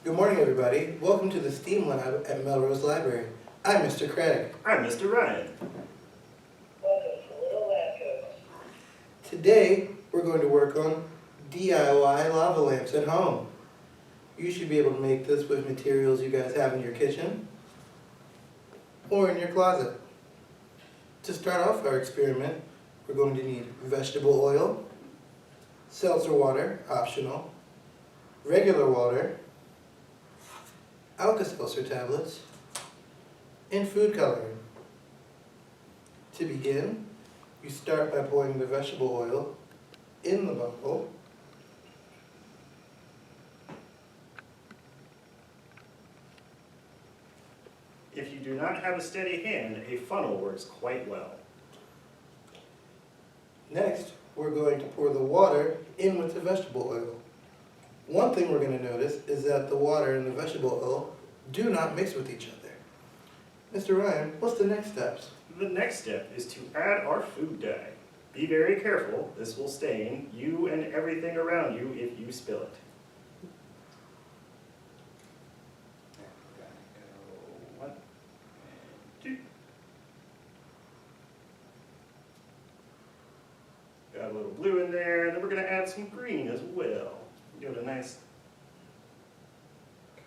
Good morning, everybody. Welcome to the STEAM Lab at Melrose Library. I'm Mr. Craig. I'm Mr. Ryan. Welcome to Little Lab Coats. Today, we're going to work on DIY lava lamps at home. You should be able to make this with materials you guys have in your kitchen or in your closet. To start off our experiment, we're going to need vegetable oil, seltzer water, optional, regular water, Alka-Seltzer tablets, and food coloring. To begin, you start by pouring the vegetable oil in the bottle. If you do not have a steady hand, a funnel works quite well. Next, we're going to pour the water in with the vegetable oil. One thing we're going to notice is that the water and the vegetable oil do not mix with each other. Mr. Ryan, what's the next steps? The next step is to add our food dye. Be very careful, this will stain you and everything around you if you spill it. One, two. Got a little blue in there, and then we're going to add some green as well. Give it a nice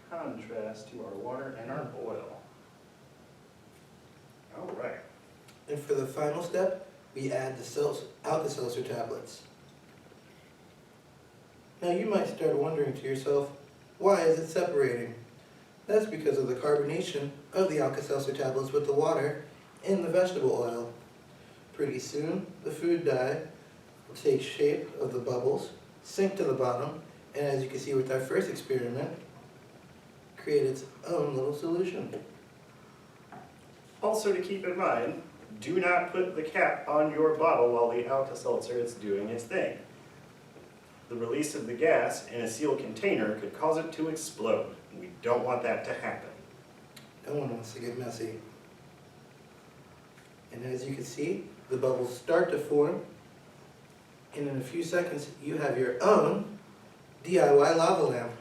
contrast to our water and our oil. All right. And for the final step, we add the Alka-Seltzer tablets. Now you might start wondering to yourself, why is it separating? That's because of the carbonation of the Alka-Seltzer tablets with the water and the vegetable oil. Pretty soon, the food dye will take shape of the bubbles, sink to the bottom, and as you can see with our first experiment, create its own little solution. Also to keep in mind, do not put the cap on your bottle while the Alka-Seltzer is doing its thing. The release of the gas in a sealed container could cause it to explode. We don't want that to happen. No one wants to get messy. And as you can see, the bubbles start to form, and in a few seconds you have your own DIY lava lamp.